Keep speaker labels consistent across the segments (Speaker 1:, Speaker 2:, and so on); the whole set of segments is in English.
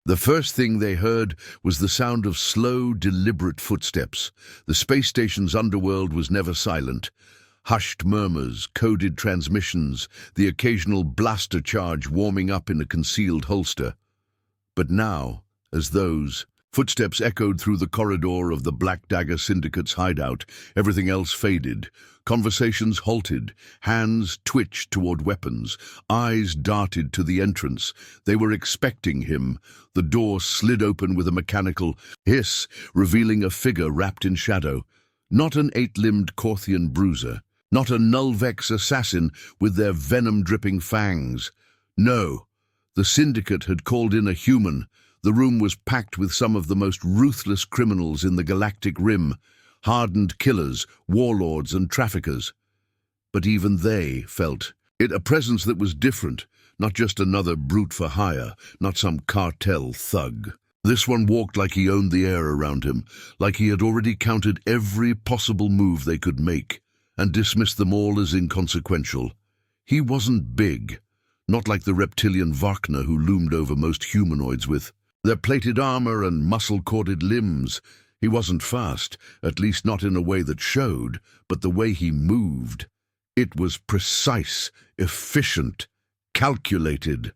Speaker 1: The first thing they heard was the sound of slow, deliberate footsteps. The space station's underworld was never silent. Hushed murmurs, coded transmissions, the occasional blaster charge warming up in a concealed holster. But now, as those footsteps echoed through the corridor of the Black Dagger Syndicate's hideout, everything else faded. Conversations halted, hands twitched toward weapons, eyes darted to the entrance. They were expecting him. The door slid open with a mechanical hiss, revealing a figure wrapped in shadow. Not an eight-limbed Corthian bruiser, not a Nullvex assassin with their venom-dripping fangs. No, the Syndicate had called in a human. The room was packed with some of the most ruthless criminals in the Galactic Rim, hardened killers, warlords and traffickers. But even they felt it, a presence that was different, not just another brute for hire, not some cartel thug. This one walked like he owned the air around him, like he had already counted every possible move they could make, and dismissed them all as inconsequential. He wasn't big, not like the reptilian Wagner who loomed over most humanoids with their plated armor and muscle-corded limbs. He wasn't fast, at least not in a way that showed, but the way he moved. It was precise, efficient, calculated.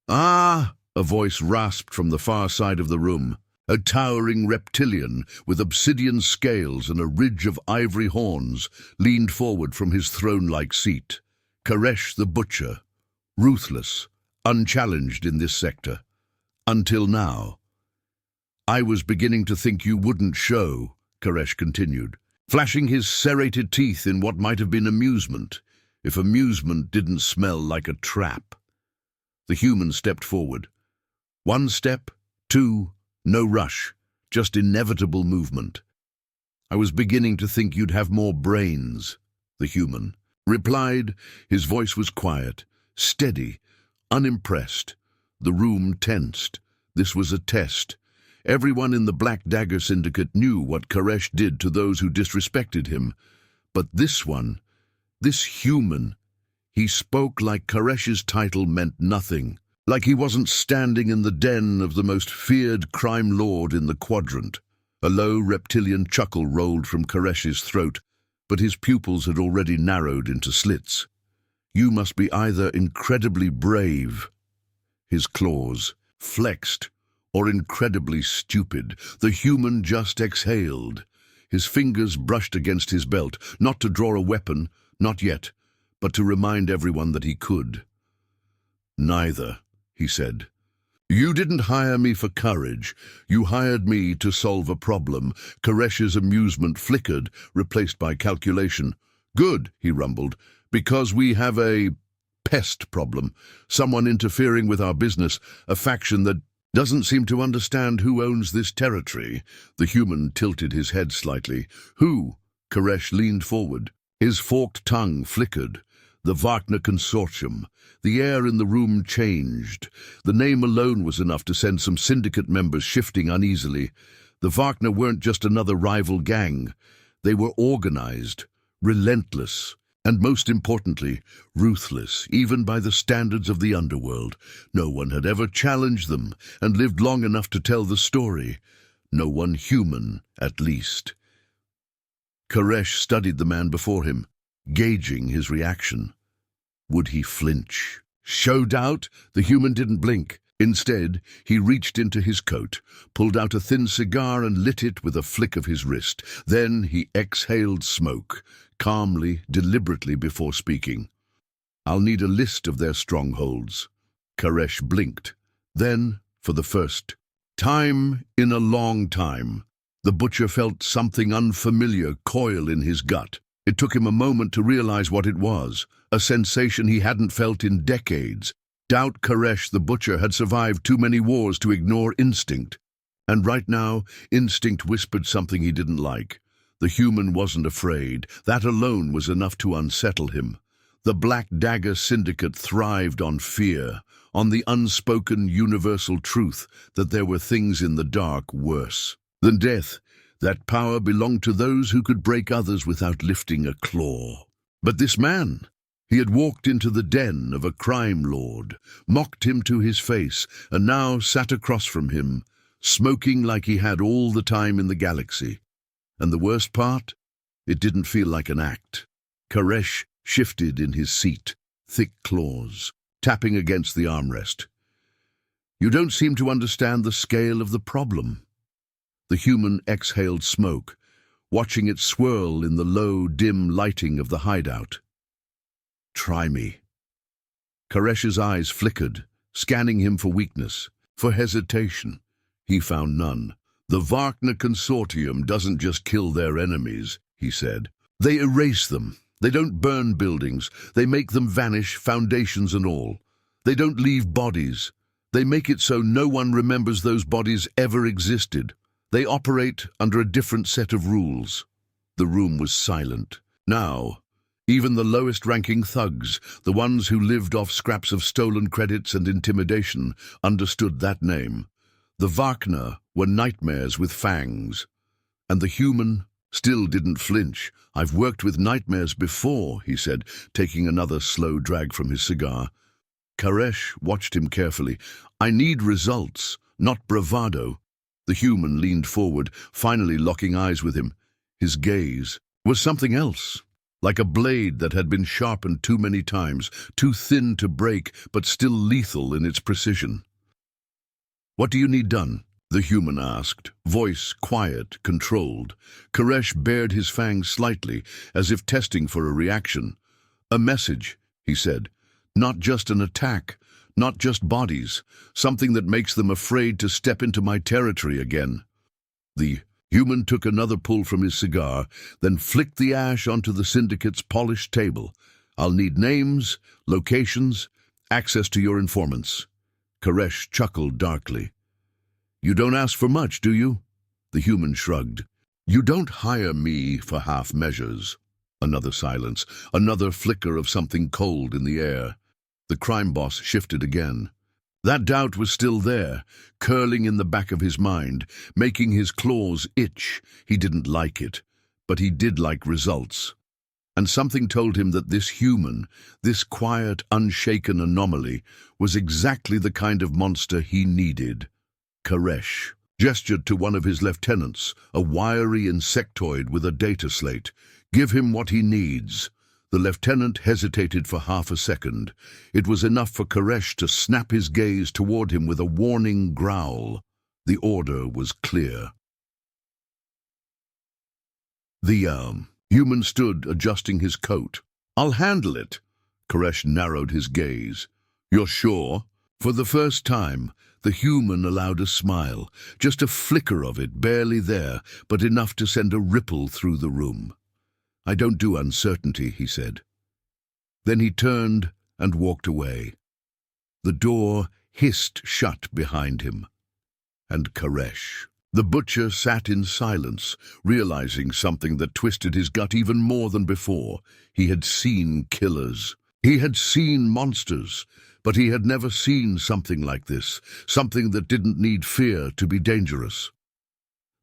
Speaker 1: "Ah!" a voice rasped from the far side of the room. A towering reptilian with obsidian scales and a ridge of ivory horns leaned forward from his throne-like seat. Koresh the Butcher, ruthless, unchallenged in this sector. Until now. "I was beginning to think you wouldn't show," Koresh continued, flashing his serrated teeth in what might have been amusement, if amusement didn't smell like a trap. The human stepped forward. One step, two, no rush, just inevitable movement. "I was beginning to think you'd have more brains," the human replied. His voice was quiet, steady, unimpressed. The room tensed. This was a test. Everyone in the Black Dagger Syndicate knew what Koresh did to those who disrespected him. But this one, this human, he spoke like Koresh's title meant nothing, like he wasn't standing in the den of the most feared crime lord in the quadrant. A low reptilian chuckle rolled from Koresh's throat, but his pupils had already narrowed into slits. "You must be either incredibly brave," his claws flexed, "or incredibly stupid." The human just exhaled. His fingers brushed against his belt, not to draw a weapon, not yet, but to remind everyone that he could. "Neither," he said. "You didn't hire me for courage. You hired me to solve a problem." Koresh's amusement flickered, replaced by calculation. "Good," he rumbled, "because we have a pest problem. Someone interfering with our business, a faction that doesn't seem to understand who owns this territory." The human tilted his head slightly. "Who?" Koresh leaned forward. His forked tongue flickered. "The Wagner Consortium." The air in the room changed. The name alone was enough to send some syndicate members shifting uneasily. The Wagner weren't just another rival gang. They were organized, relentless, and most importantly, ruthless, even by the standards of the underworld. No one had ever challenged them and lived long enough to tell the story. No one human, at least. Koresh studied the man before him, gauging his reaction. Would he flinch? Show doubt? The human didn't blink. Instead, he reached into his coat, pulled out a thin cigar and lit it with a flick of his wrist. Then he exhaled smoke, calmly, deliberately before speaking. "I'll need a list of their strongholds." Koresh blinked. Then, for the first time in a long time, the butcher felt something unfamiliar coil in his gut. It took him a moment to realize what it was, a sensation he hadn't felt in decades. Doubt Koresh the butcher had survived too many wars to ignore instinct. And right now, instinct whispered something he didn't like. The human wasn't afraid. That alone was enough to unsettle him. The Black Dagger Syndicate thrived on fear, on the unspoken universal truth that there were things in the dark worse than death. That power belonged to those who could break others without lifting a claw. But this man, He had walked into the den of a crime lord, mocked him to his face, and now sat across from him, smoking like he had all the time in the galaxy. And the worst part? It didn't feel like an act. Koresh shifted in his seat, thick claws, tapping against the armrest. "You don't seem to understand the scale of the problem." The human exhaled smoke, watching it swirl in the low, dim lighting of the hideout. "Try me." Koresh's eyes flickered, scanning him for weakness, for hesitation. He found none. "The Wagner Consortium doesn't just kill their enemies," he said. "They erase them. They don't burn buildings. They make them vanish, foundations and all. They don't leave bodies. They make it so no one remembers those bodies ever existed. They operate under a different set of rules." The room was silent. Now, even the lowest-ranking thugs, the ones who lived off scraps of stolen credits and intimidation, understood that name. The Wagner were nightmares with fangs. And the human still didn't flinch. "I've worked with nightmares before," he said, taking another slow drag from his cigar. Koresh watched him carefully. "I need results, not bravado." The human leaned forward, finally locking eyes with him. His gaze was something else. Like a blade that had been sharpened too many times, too thin to break, but still lethal in its precision. "What do you need done?" the human asked, voice quiet, controlled. Koresh bared his fangs slightly, as if testing for a reaction. "A message," he said. "Not just an attack, not just bodies, something that makes them afraid to step into my territory again." The human took another pull from his cigar, then flicked the ash onto the syndicate's polished table. "I'll need names, locations, access to your informants." Koresh chuckled darkly. "You don't ask for much, do you?" The human shrugged. "You don't hire me for half measures." Another silence, another flicker of something cold in the air. The crime boss shifted again. That doubt was still there, curling in the back of his mind, making his claws itch. He didn't like it, but he did like results. And something told him that this human, this quiet, unshaken anomaly, was exactly the kind of monster he needed. Koresh gestured to one of his lieutenants, a wiry insectoid with a data slate. "Give him what he needs." The lieutenant hesitated for half a second. It was enough for Koresh to snap his gaze toward him with a warning growl. The order was clear. The human stood, adjusting his coat. "I'll handle it." Koresh narrowed his gaze. "You're sure?" For the first time, the human allowed a smile, just a flicker of it, barely there, but enough to send a ripple through the room. "I don't do uncertainty," he said. Then he turned and walked away. The door hissed shut behind him. And Koresh, the butcher, sat in silence, realizing something that twisted his gut even more than before. He had seen killers. He had seen monsters, but he had never seen something like this, something that didn't need fear to be dangerous.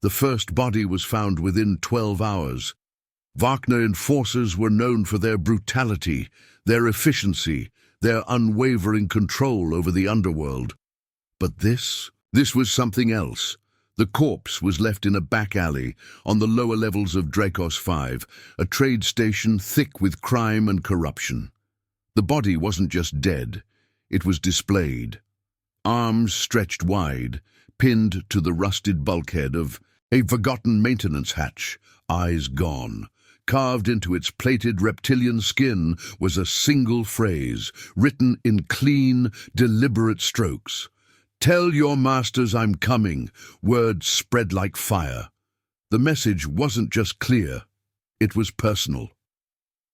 Speaker 1: The first body was found within 12 hours. Wagner enforcers were known for their brutality, their efficiency, their unwavering control over the underworld. But this was something else. The corpse was left in a back alley on the lower levels of Dracos 5, a trade station thick with crime and corruption. The body wasn't just dead, it was displayed. Arms stretched wide, pinned to the rusted bulkhead of a forgotten maintenance hatch, eyes gone. Carved into its plated reptilian skin was a single phrase, written in clean, deliberate strokes. "Tell your masters I'm coming." Words spread like fire. The message wasn't just clear, it was personal.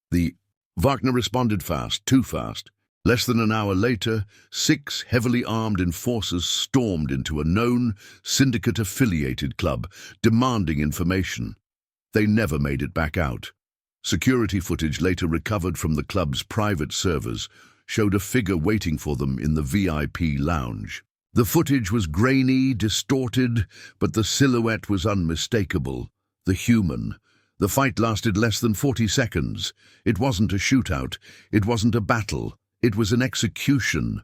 Speaker 1: The Wagner responded fast, too fast. Less than an hour later, 6 heavily armed enforcers stormed into a known, syndicate-affiliated club, demanding information. They never made it back out. Security footage later recovered from the club's private servers showed a figure waiting for them in the VIP lounge. The footage was grainy, distorted, but the silhouette was unmistakable. The human, The fight lasted less than 40 seconds. It wasn't a shootout. It wasn't a battle. It was an execution.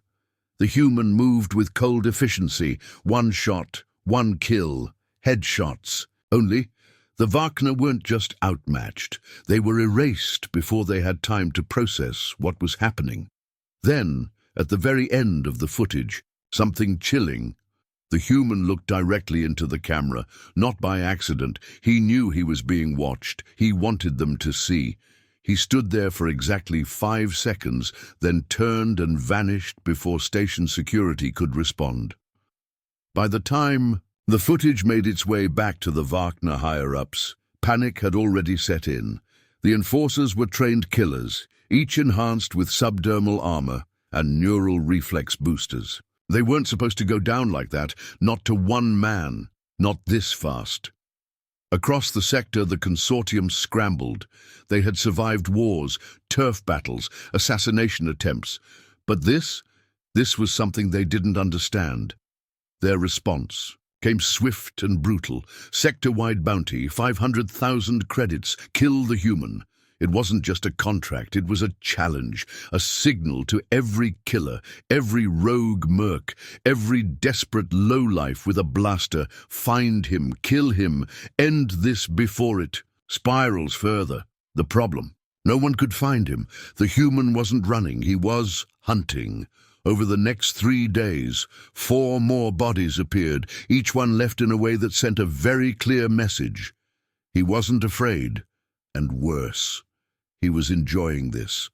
Speaker 1: The human moved with cold efficiency. One shot, one kill, headshots. Only, the Wagner weren't just outmatched. They were erased before they had time to process what was happening. Then, at the very end of the footage, something chilling. The human looked directly into the camera, not by accident. He knew he was being watched. He wanted them to see. He stood there for exactly 5 seconds, then turned and vanished before station security could respond. By the time the footage made its way back to the Wagner higher-ups, panic had already set in. The enforcers were trained killers, each enhanced with subdermal armor and neural reflex boosters. They weren't supposed to go down like that, not to one man, not this fast. Across the sector, the consortium scrambled. They had survived wars, turf battles, assassination attempts. But this was something they didn't understand. Their response came swift and brutal. Sector-wide bounty, 500,000 credits, kill the human. It wasn't just a contract, it was a challenge, a signal to every killer, every rogue merc, every desperate lowlife with a blaster. Find him, kill him, end this before it spirals further. The problem: no one could find him. The human wasn't running, he was hunting. Over the next 3 days, 4 more bodies appeared, each one left in a way that sent a very clear message. He wasn't afraid, and worse, he was enjoying this.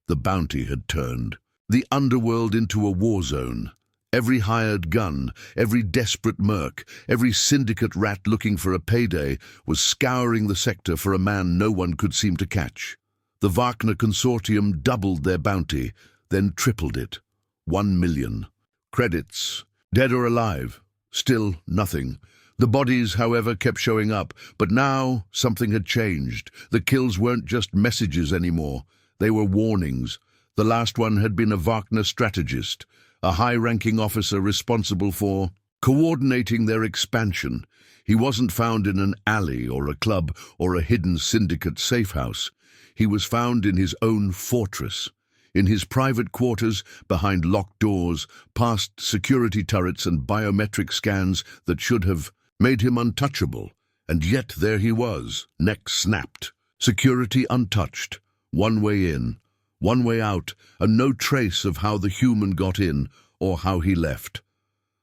Speaker 1: The bounty had turned the underworld into a war zone. Every hired gun, every desperate merc, every syndicate rat looking for a payday was scouring the sector for a man no one could seem to catch. The Wagner consortium doubled their bounty, then tripled it. 1 million. Credits. Dead or alive. Still nothing. The bodies, however, kept showing up, but now something had changed. The kills weren't just messages anymore. They were warnings. The last one had been a Wagner strategist, a high-ranking officer responsible for coordinating their expansion. He wasn't found in an alley or a club or a hidden syndicate safe house. He was found in his own fortress, in his private quarters, behind locked doors, past security turrets and biometric scans that should have made him untouchable. And yet there he was, neck snapped, security untouched, one way in, one way out, and no trace of how the human got in or how he left.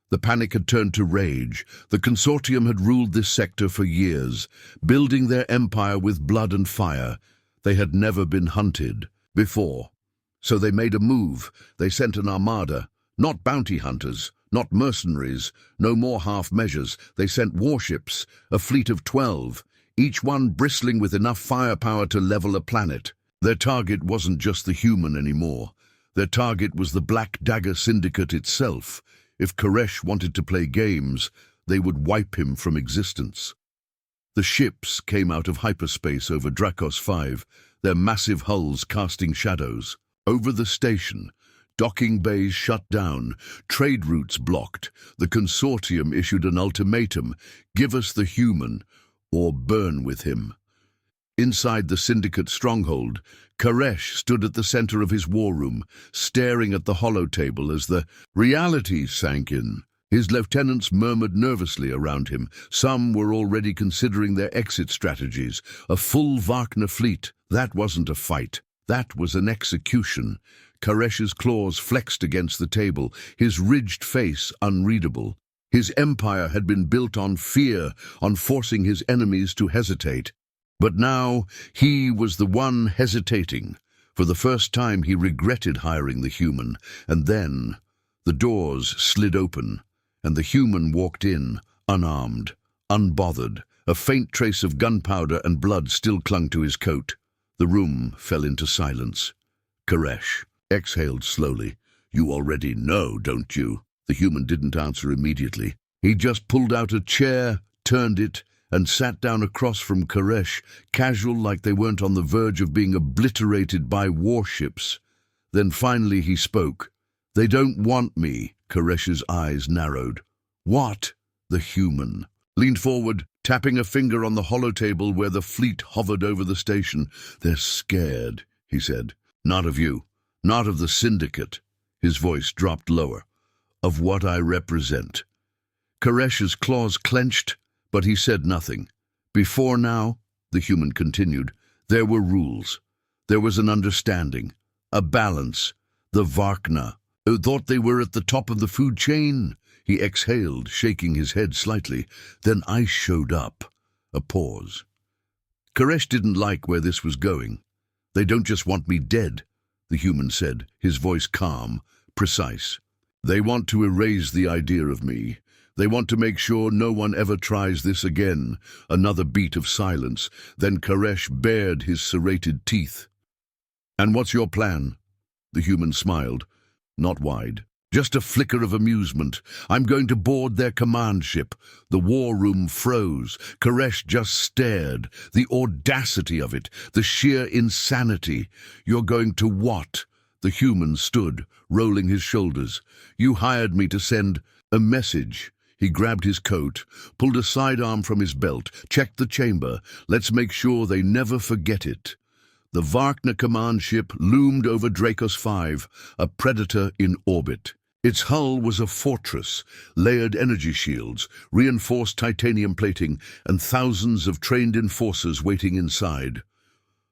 Speaker 1: The panic had turned to rage. The consortium had ruled this sector for years, building their empire with blood and fire. They had never been hunted before. So they made a move. They sent an armada, not bounty hunters, not mercenaries, no more half measures. They sent warships, a fleet of 12, each one bristling with enough firepower to level a planet. Their target wasn't just the human anymore. Their target was the Black Dagger Syndicate itself. If Koresh wanted to play games, they would wipe him from existence. The ships came out of hyperspace over Dracos 5, their massive hulls casting shadows. Over the station, docking bays shut down, trade routes blocked. The consortium issued an ultimatum: give us the human, or burn with him. Inside the syndicate stronghold, Koresh stood at the center of his war room, staring at the holotable as the reality sank in. His lieutenants murmured nervously around him. Some were already considering their exit strategies. A full Wagner fleet. That wasn't a fight. That was an execution. Koresh's claws flexed against the table, his ridged face unreadable. His empire had been built on fear, on forcing his enemies to hesitate. But now he was the one hesitating. For the first time he regretted hiring the human, and then the doors slid open, and the human walked in, unarmed, unbothered. A faint trace of gunpowder and blood still clung to his coat. The room fell into silence. Koresh exhaled slowly. "You already know, don't you?" The human didn't answer immediately. He just pulled out a chair, turned it, and sat down across from Koresh, casual, like they weren't on the verge of being obliterated by warships. Then finally he spoke. "They don't want me." Koresh's eyes narrowed. "What?" The human leaned forward, tapping a finger on the hollow table where the fleet hovered over the station. "They're scared," he said. "Not of you, not of the Syndicate." His voice dropped lower. "Of what I represent." Koresh's claws clenched, but he said nothing. "Before now," the human continued, "there were rules. There was an understanding, a balance. The Varkna, who thought they were at the top of the food chain." He exhaled, shaking his head slightly. "Then I showed up." A pause. Koresh didn't like where this was going. "They don't just want me dead," the human said, his voice calm, precise. "They want to erase the idea of me. They want to make sure no one ever tries this again." Another beat of silence. Then Koresh bared his serrated teeth. "And what's your plan?" The human smiled, not wide. "Just a flicker of amusement. I'm going to board their command ship." The war room froze. Koresh just stared. The audacity of it, the sheer insanity. "You're going to what?" The human stood, rolling his shoulders. "You hired me to send a message." He grabbed his coat, pulled a sidearm from his belt, checked the chamber. "Let's make sure they never forget it." The Varkna command ship loomed over Dracos 5, a predator in orbit. Its hull was a fortress, layered energy shields, reinforced titanium plating, and thousands of trained enforcers waiting inside.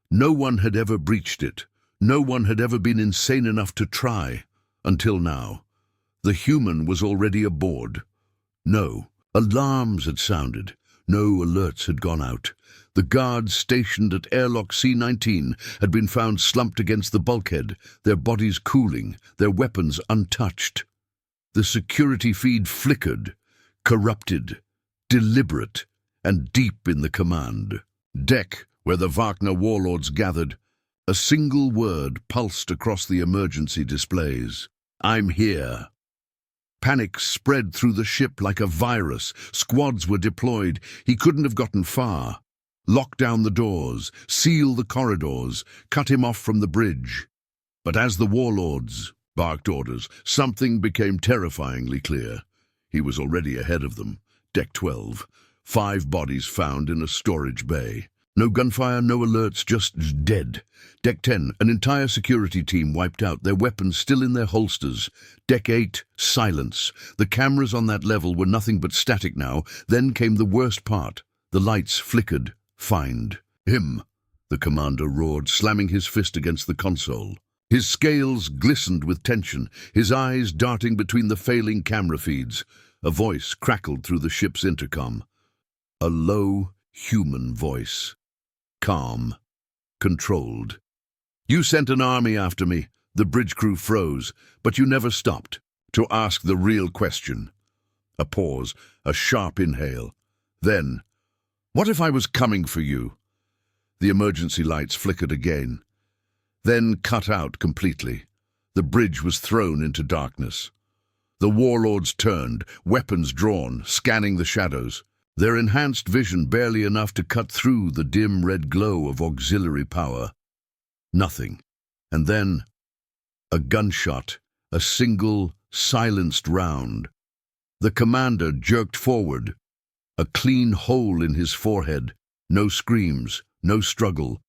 Speaker 1: No one had ever breached it. No one had ever been insane enough to try, until now. The human was already aboard. No alarms had sounded. No alerts had gone out. The guards stationed at airlock C-19 had been found slumped against the bulkhead, their bodies cooling, their weapons untouched. The security feed flickered, corrupted, deliberate, and deep in the command deck, where the Varkna warlords gathered, a single word pulsed across the emergency displays. "I'm here." Panic spread through the ship like a virus. Squads were deployed. He couldn't have gotten far. Lock down the doors, seal the corridors, cut him off from the bridge. But as the warlords barked orders, something became terrifyingly clear. He was already ahead of them. Deck 12. 5 bodies found in a storage bay. No gunfire, no alerts, just dead. Deck 10, an entire security team wiped out, their weapons still in their holsters. Deck 8, silence. The cameras on that level were nothing but static now. Then came the worst part. The lights flickered. "Find him," the commander roared, slamming his fist against the console. His scales glistened with tension, his eyes darting between the failing camera feeds. A voice crackled through the ship's intercom. A low, human voice. Calm. Controlled. "You sent an army after me." The bridge crew froze, "but you never stopped to ask the real question." A pause, a sharp inhale. Then, "What if I was coming for you?" The emergency lights flickered again, then cut out completely. The bridge was thrown into darkness. The warlords turned, weapons drawn, scanning the shadows. Their enhanced vision barely enough to cut through the dim red glow of auxiliary power. Nothing. And then, a gunshot, a single, silenced round. The commander jerked forward, a clean hole in his forehead. No screams, no struggle,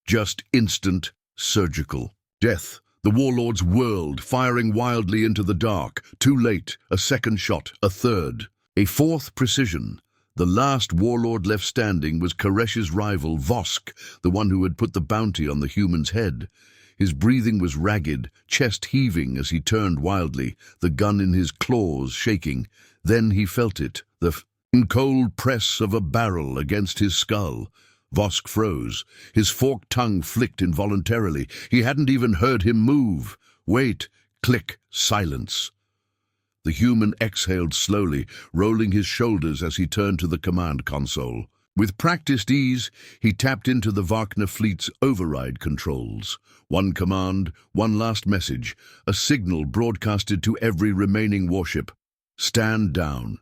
Speaker 1: just instant, surgical death. The warlords whirled, firing wildly into the dark. Too late, a second shot, a third. A fourth precision. The last warlord left standing was Koresh's rival, Vosk, the one who had put the bounty on the human's head. His breathing was ragged, chest heaving as he turned wildly, the gun in his claws shaking. Then he felt it, the cold press of a barrel against his skull. Vosk froze. His forked tongue flicked involuntarily. He hadn't even heard him move. Wait. Click. Silence. The human exhaled slowly, rolling his shoulders as he turned to the command console. With practiced ease, he tapped into the Varkna fleet's override controls. One command, one last message, a signal broadcasted to every remaining warship. Stand down.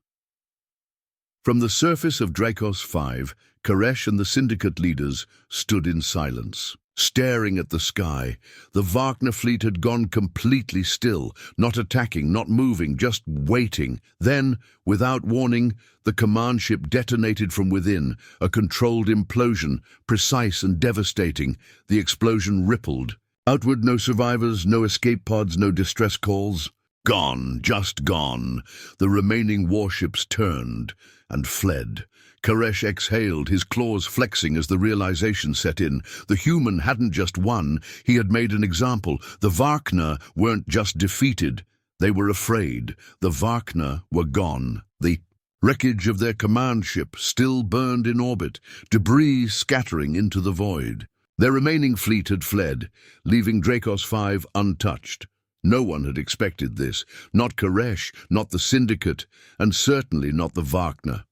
Speaker 1: From the surface of Dracos 5, Koresh and the Syndicate leaders stood in silence. staring at the sky. The Wagner fleet had gone completely still, not attacking, not moving, just waiting. Then, without warning, the command ship detonated from within, a controlled implosion, precise and devastating. The explosion rippled. Outward, no survivors, no escape pods, no distress calls. Gone, just gone. The remaining warships turned and fled. Koresh exhaled, his claws flexing as the realization set in. The human hadn't just won, he had made an example. The Wagner weren't just defeated, they were afraid. The Wagner were gone. The wreckage of their command ship still burned in orbit, debris scattering into the void. Their remaining fleet had fled, leaving Dracos 5 untouched. No one had expected this, not Koresh, not the Syndicate, and certainly not the Wagner.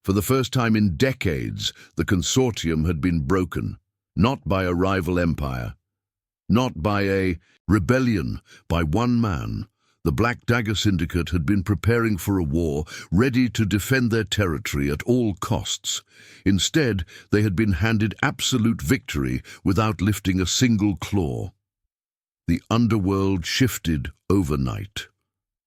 Speaker 1: For the first time in decades, the consortium had been broken, not by a rival empire, not by a rebellion, by one man. The Black Dagger Syndicate had been preparing for a war, ready to defend their territory at all costs. Instead, they had been handed absolute victory without lifting a single claw. The underworld shifted overnight.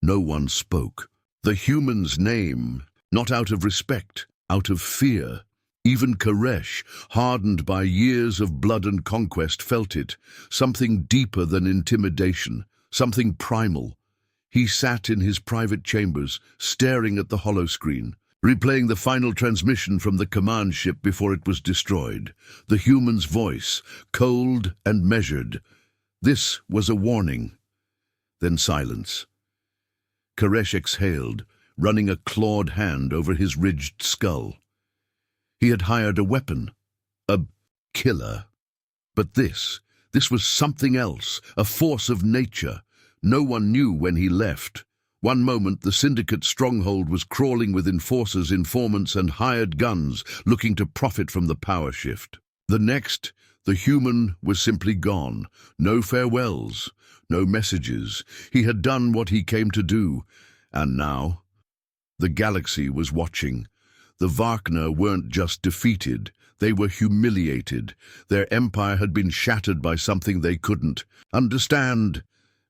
Speaker 1: No one spoke. The human's name, not out of respect, out of fear. Even Koresh, hardened by years of blood and conquest, felt it, something deeper than intimidation, something primal. He sat in his private chambers, staring at the holoscreen, replaying the final transmission from the command ship before it was destroyed. The human's voice, cold and measured. This was a warning. Then silence. Koresh exhaled, running a clawed hand over his ridged skull. He had hired a weapon, a killer. But this was something else, a force of nature. No one knew when he left. One moment, the Syndicate stronghold was crawling with enforcers, informants, and hired guns, looking to profit from the power shift. The next, the human was simply gone. No farewells, no messages. He had done what he came to do. And now, the galaxy was watching. The Wagner weren't just defeated, they were humiliated. Their empire had been shattered by something they couldn't understand.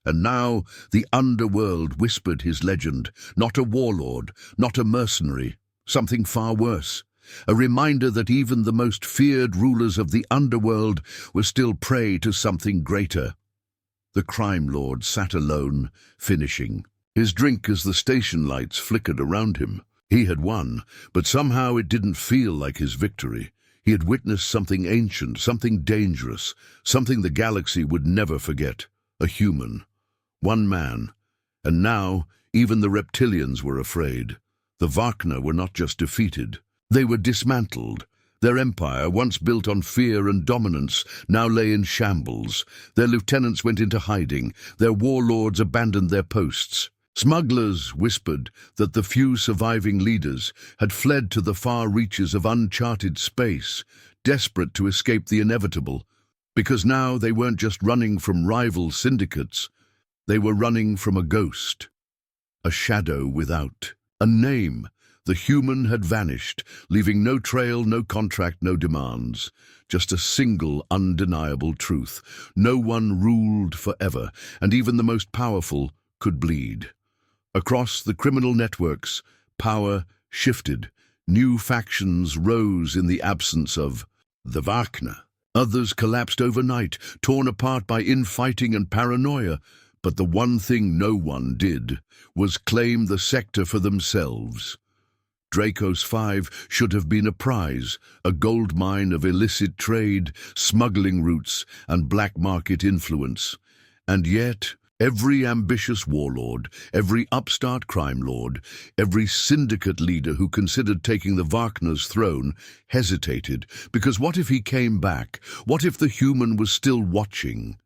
Speaker 1: And now the underworld whispered his legend, not a warlord, not a mercenary, something far worse. A reminder that even the most feared rulers of the underworld were still prey to something greater. The crime lord sat alone, finishing his drink as the station lights flickered around him. He had won, but somehow it didn't feel like his victory. He had witnessed something ancient, something dangerous, something the galaxy would never forget. A human. One man. And now, even the reptilians were afraid. The Wagner were not just defeated. They were dismantled. Their empire, once built on fear and dominance, now lay in shambles. Their lieutenants went into hiding. Their warlords abandoned their posts. Smugglers whispered that the few surviving leaders had fled to the far reaches of uncharted space, desperate to escape the inevitable, because now they weren't just running from rival syndicates, they were running from a ghost, a shadow without a name. The human had vanished, leaving no trail, no contract, no demands, just a single undeniable truth. No one ruled forever, and even the most powerful could bleed. Across the criminal networks, power shifted. New factions rose in the absence of the Wagner. Others collapsed overnight, torn apart by infighting and paranoia. But the one thing no one did was claim the sector for themselves. Dracos 5 should have been a prize, a gold mine of illicit trade, smuggling routes, and black market influence. And yet, every ambitious warlord, every upstart crime lord, every syndicate leader who considered taking the Wagner's throne hesitated, because what if he came back? What if the human was still watching?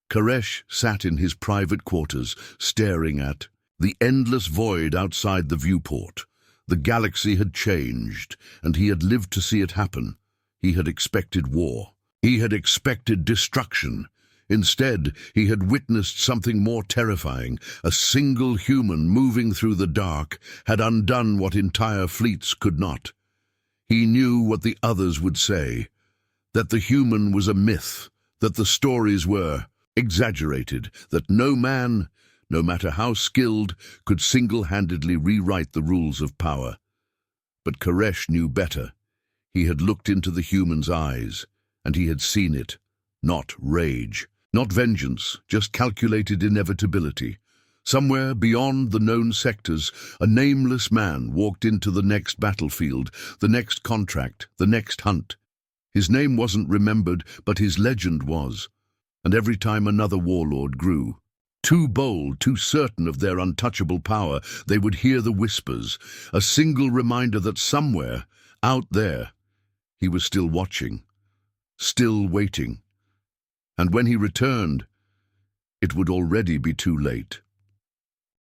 Speaker 1: Koresh sat in his private quarters, staring at the endless void outside the viewport. The galaxy had changed, and he had lived to see it happen. He had expected war. He had expected destruction. Instead, he had witnessed something more terrifying. A single human moving through the dark had undone what entire fleets could not. He knew what the others would say, that the human was a myth, that the stories were exaggerated, that no man, no matter how skilled, could single-handedly rewrite the rules of power. But Koresh knew better. He had looked into the human's eyes, and he had seen it. Not rage, not vengeance, just calculated inevitability. Somewhere beyond the known sectors, a nameless man walked into the next battlefield, the next contract, the next hunt. His name wasn't remembered, but his legend was. And every time another warlord grew, too bold, too certain of their untouchable power, they would hear the whispers, a single reminder that somewhere, out there, he was still watching, still waiting. And when he returned, it would already be too late.